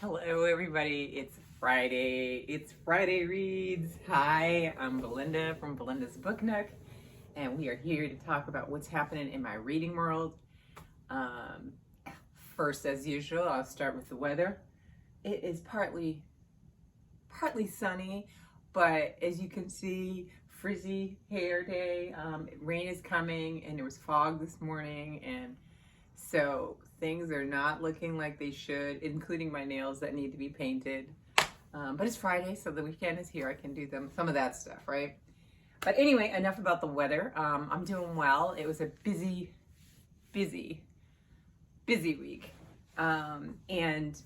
Hello, everybody. It's Friday. It's Friday Reads. Hi, I'm Belinda from Belinda's Book Nook, and we are here to talk about what's happening in my reading world. First, as usual, I'll start with the weather. It is partly sunny, but as you can see, frizzy hair day. Rain is coming, and there was fog this morning, and so things are not looking like they should, including my nails that need to be painted. But it's Friday, so the weekend is here. I can do some of that stuff, right? But anyway, enough about the weather. I'm doing well. It was a busy week. And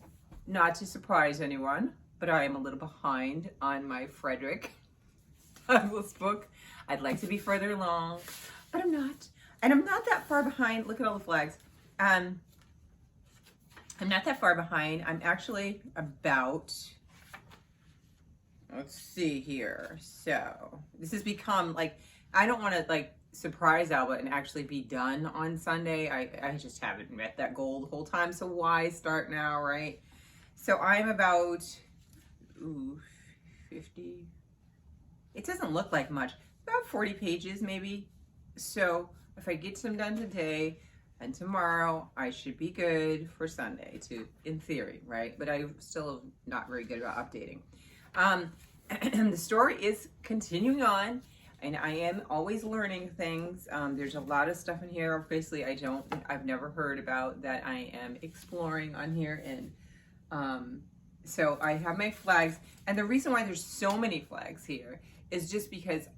not to surprise anyone, but I am a little behind on my Frederick Douglass book. I'd like to be further along, but I'm not. And I'm not that far behind. Look at all the flags. I'm not that far behind. I'm actually about, let's see here. So this has become like, I don't want to like surprise Albert and actually be done on Sunday. I just haven't met that goal the whole time. So why start now, right? So I'm about 50. It doesn't look like much. About 40 pages maybe. So if I get some done today, and tomorrow I should be good for Sunday, in theory, right? But I still am not very good about updating. The story is continuing on, and I am always learning things. There's a lot of stuff in here, obviously I've never heard about that I am exploring on here. And so I have my flags, and the reason why there's so many flags here is just because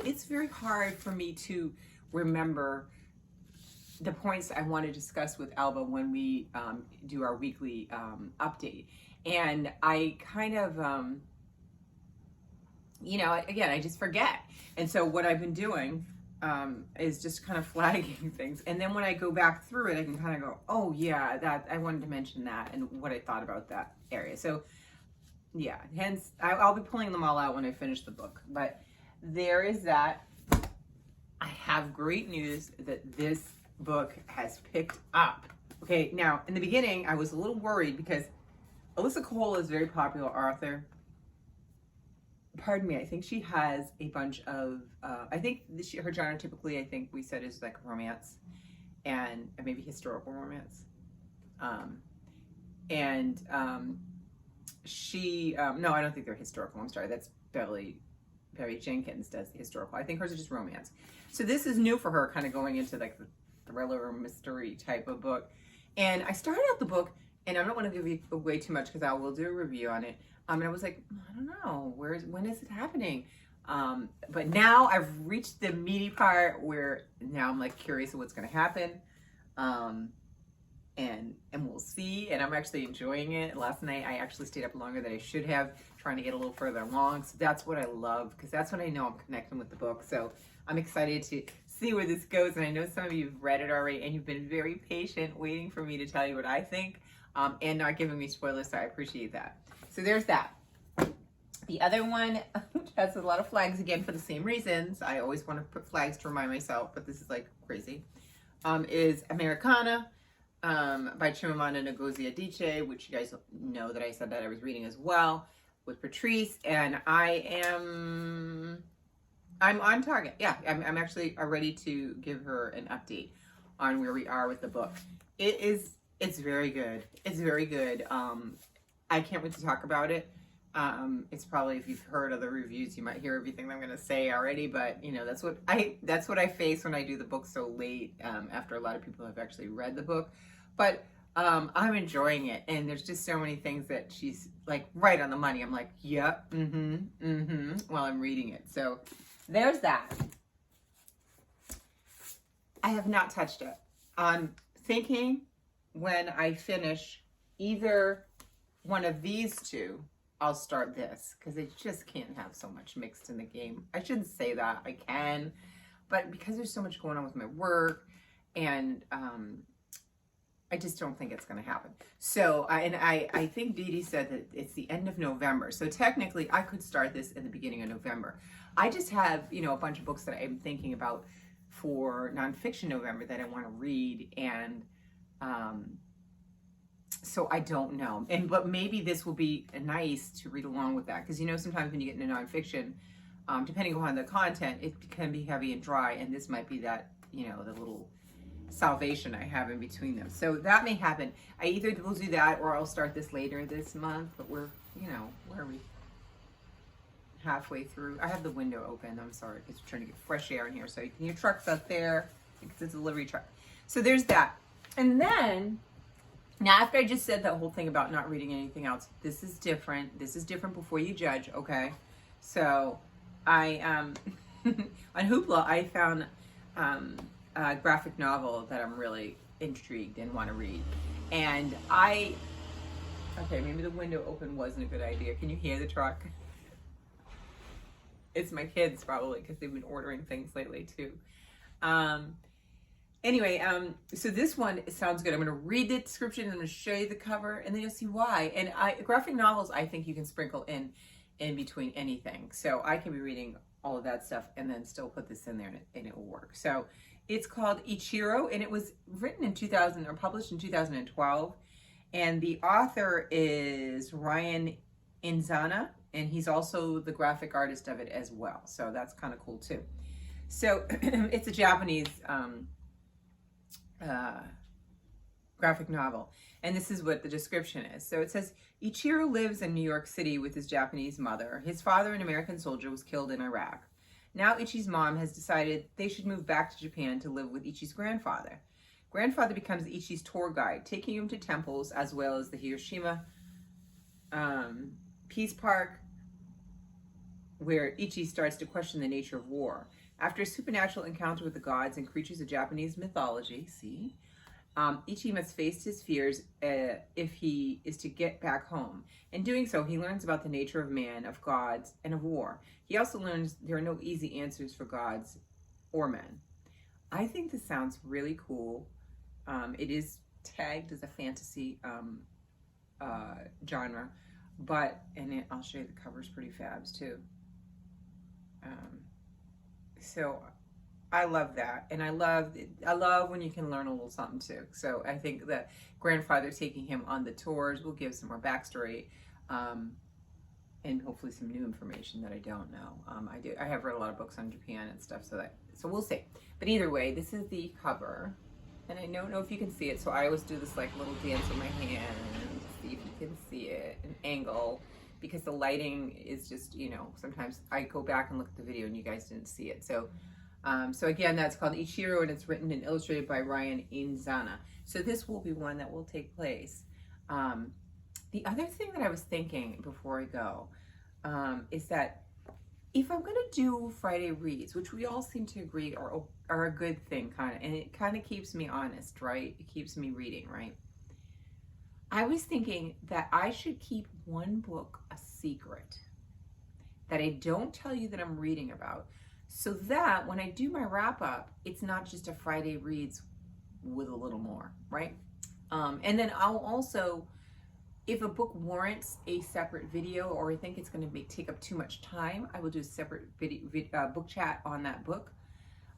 it's very hard for me to remember the points I want to discuss with Alba when we do our weekly update. And I kind of, again, I just forget. And so what I've been doing is just kind of flagging things. And then when I go back through it, I can kind of go, oh yeah, that I wanted to mention that and what I thought about that area. So yeah, hence I'll be pulling them all out when I finish the book. But there is that. I have great news that this book has picked up. Okay, now in the beginning I was a little worried because Alyssa Cole is a very popular author. Pardon me, I think she has a bunch of I think her genre typically, I think we said, is like romance and maybe historical romance. She no, I don't think they're historical. I'm sorry, that's Barry Jenkins does the historical. I think hers is just romance. So this is new for her, kind of going into like the thriller or mystery type of book. And I started out the book, and I don't want to give you away too much because I will do a review on it. And I was like, I don't know, when is it happening? But now I've reached the meaty part where now I'm like curious of what's going to happen. And we'll see. And I'm actually enjoying it. Last night I actually stayed up longer than I should have, trying to get a little further along. So that's what I love, because that's when I know I'm connecting with the book. So I'm excited to see where this goes. And I know some of you have read it already, and you've been very patient waiting for me to tell you what I think, and not giving me spoilers. So I appreciate that. So there's that. The other one, which has a lot of flags again for the same reasons. I always want to put flags to remind myself, but this is like crazy, is Americana. By Chimamanda Ngozi Adichie, which you guys know that I said that I was reading as well with Patrice, and I'm on target. Yeah, I'm actually ready to give her an update on where we are with the book. It's very good. It's very good. I can't wait to talk about it. It's probably, if you've heard other reviews, you might hear everything I'm going to say already, but you know, that's what I face when I do the book so late, after a lot of people have actually read the book. But I'm enjoying it, and there's just so many things that she's like right on the money. I'm like, yep, while I'm reading it. So there's that. I have not touched it. I'm thinking when I finish either one of these two, I'll start this, because I just can't have so much mixed in the game. I shouldn't say that. I can, but because there's so much going on with my work, and I just don't think it's going to happen. So, I think Dee Dee said that it's the end of November. So technically, I could start this in the beginning of November. I just have, a bunch of books that I'm thinking about for nonfiction November that I want to read. And So I don't know. But maybe this will be nice to read along with that. Because, you know, sometimes when you get into nonfiction, depending upon the content, it can be heavy and dry. And this might be that, you know, the little salvation I have in between them. So that may happen. I either will do that or I'll start this later this month. But we're, you know, where are we? Halfway through. I have the window open. I'm sorry, because we're trying to get fresh air in here. So your truck's up there. It's a delivery truck. So there's that. And then, now after I just said that whole thing about not reading anything else, this is different. This is different before you judge, okay? So I, on Hoopla, I found a graphic novel that I'm really intrigued and want to read. And okay, maybe the window open wasn't a good idea. Can you hear the truck? It's my kids probably, because they've been ordering things lately too. Anyway, so this one sounds good. I'm going to read the description and I'm going to show you the cover, and then you'll see why. And graphic novels, I think you can sprinkle in between anything. So I can be reading all of that stuff and then still put this in there, and it will work. So it's called Ichiro, and it was written in 2000 or published in 2012. And the author is Ryan Inzana, and he's also the graphic artist of it as well. So that's kind of cool too. So it's a Japanese graphic novel. And this is what the description is. So it says, Ichiro lives in New York City with his Japanese mother. His father, an American soldier, was killed in Iraq. Now Ichi's mom has decided they should move back to Japan to live with Ichi's grandfather. Grandfather becomes Ichi's tour guide, taking him to temples as well as the Hiroshima Peace Park, where Ichi starts to question the nature of war. After a supernatural encounter with the gods and creatures of Japanese mythology, Ichi must face his fears if he is to get back home. In doing so, he learns about the nature of man, of gods, and of war. He also learns there are no easy answers for gods or men. I think this sounds really cool. It is tagged as a fantasy genre, but, I'll show you the cover's pretty fabs too. So I love that, and I love when you can learn a little something too. So I think that grandfather taking him on the tours will give some more backstory, and hopefully some new information that I don't know. I have read a lot of books on Japan and stuff, so we'll see. But either way, this is the cover, and I don't know if you can see it. So I always do this like little dance with my hand to see if you can see it, an angle. Because the lighting is just, you know, sometimes I go back and look at the video and you guys didn't see it. So so again, that's called Ichiro, and it's written and illustrated by Ryan Inzana. So this will be one that will take place. The other thing that I was thinking before I go is that if I'm going to do Friday reads, which we all seem to agree are a good thing, kind of, and it kind of keeps me honest, right? It keeps me reading, right? I was thinking that I should keep one book a secret that I don't tell you that I'm reading about, so that when I do my wrap up, it's not just a Friday reads with a little more, right? And then I'll also, if a book warrants a separate video, or I think it's going to take up too much time, I will do a separate book chat on that book.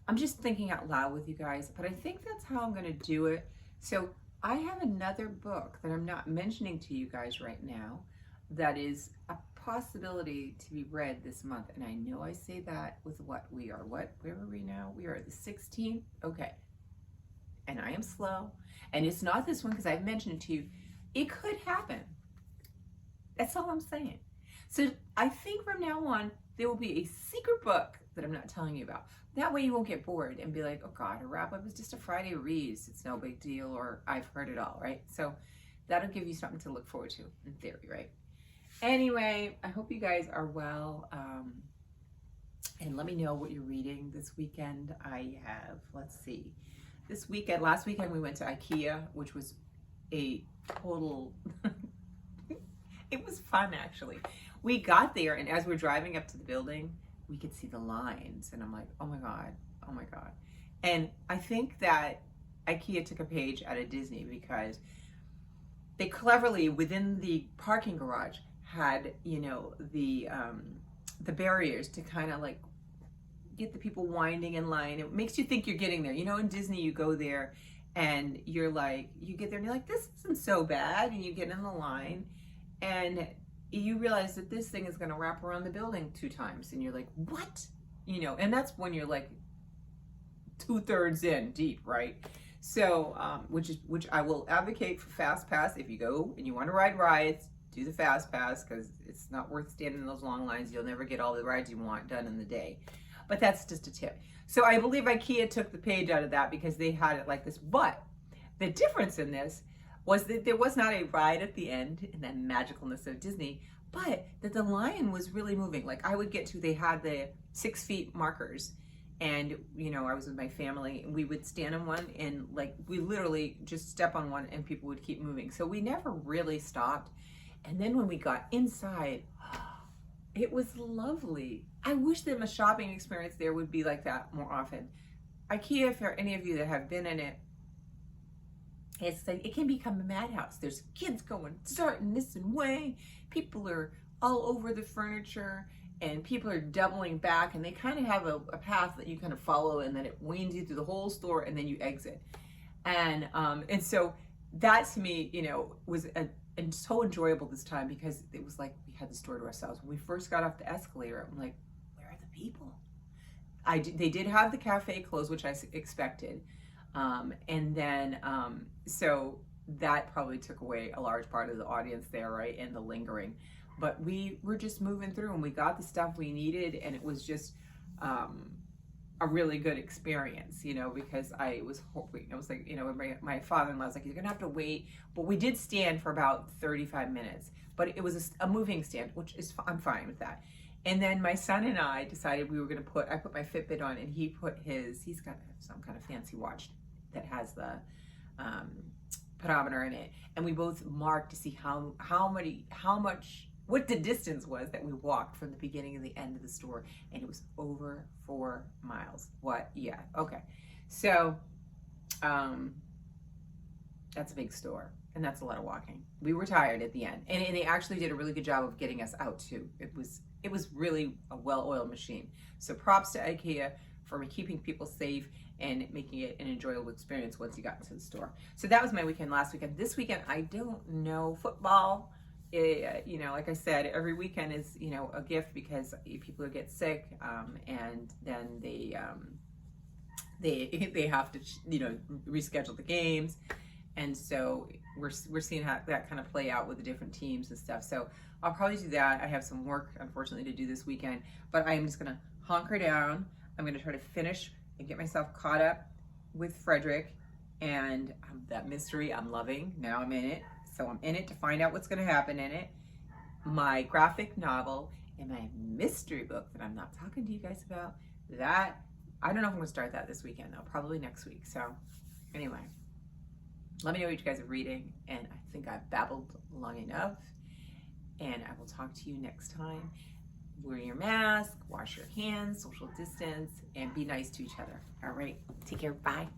I'm just thinking out loud with you guys, but I think that's how I'm going to do it. So I have another book that I'm not mentioning to you guys right now that is a possibility to be read this month. And I know I say that with where are we now? We are the 16th. Okay. And I am slow. And it's not this one because I've mentioned it to you. It could happen. That's all I'm saying. So I think from now on, there will be a secret book that I'm not telling you about. That way you won't get bored and be like, oh God, a wrap up is just a Friday reads. It's no big deal, or I've heard it all, right? So that'll give you something to look forward to in theory, right? Anyway, I hope you guys are well. And let me know what you're reading this weekend. I have, let's see, last weekend we went to IKEA, which was a total, it was fun actually. We got there, and as we're driving up to the building, we could see the lines, and I'm like, oh my God. And I think that IKEA took a page out of Disney, because they cleverly, within the parking garage, had, you know, the barriers to kind of like get the people winding in line. It makes you think you're getting there. You know, in Disney, you go there And you're like, you get there and you're like, this isn't so bad. And you get in the line and you realize that this thing is going to wrap around the building 2 times. And you're like, what? You know, and that's when you're like 2/3 in deep, right? So, which I will advocate for Fast Pass. If you go and you want to ride rides, do the Fast Pass, because it's not worth standing in those long lines. You'll never get all the rides you want done in the day. But that's just a tip. So I believe IKEA took the page out of that because they had it like this. But the difference in this was that there was not a ride at the end in that magicalness of Disney, but that the line was really moving. Like I would get to, they had the 6 feet markers, and you know, I was with my family and we would stand on one and like we literally just step on one and people would keep moving. So we never really stopped. And then when we got inside, it was lovely. I wish that my shopping experience there would be like that more often. IKEA, for any of you that have been in it, it's like it can become a madhouse. There's kids going starting this and way. People are all over the furniture, and people are doubling back, and they kind of have a path that you kind of follow, and then it winds you through the whole store, and then you exit. And so that to me, you know, was and so enjoyable this time because it was like we had the store to ourselves. When we first got off the escalator, I'm like, where are the people? They did have the cafe closed, which I expected. And then, so that probably took away a large part of the audience there, right? And the lingering. But we were just moving through and we got the stuff we needed, and it was just a really good experience, you know, because I was hoping, I was like, you know, my father-in-law was like, you're gonna have to wait. But we did stand for about 35 minutes, but it was a moving stand, which is, I'm fine with that. And then my son and I decided we were gonna I put my Fitbit on, and he put he's got some kind of fancy watch that has the pedometer in it. And we both marked to see what the distance was that we walked from the beginning to the end of the store, and it was over 4 miles. What? Yeah, okay. So that's a big store, and that's a lot of walking. We were tired at the end, and they actually did a really good job of getting us out too. It was really a well-oiled machine. So props to IKEA for keeping people safe and making it an enjoyable experience once you got into the store. So that was my weekend last weekend. This weekend, I don't know, football. You know, like I said, every weekend is, you know, a gift because people get sick, and then they have to, you know, reschedule the games, and so we're seeing how that kind of play out with the different teams and stuff. So I'll probably do that. I have some work, unfortunately, to do this weekend, but I'm just gonna hunker down. I'm gonna try to finish and get myself caught up with Frederick, and that mystery I'm loving. Now I'm in it. So I'm in it to find out what's going to happen in it. My graphic novel and my mystery book that I'm not talking to you guys about, that, I don't know if I'm going to start that this weekend though, probably next week. So anyway, let me know what you guys are reading, and I think I've babbled long enough, and I will talk to you next time. Wear your mask, wash your hands, social distance, and be nice to each other. All right, take care, bye.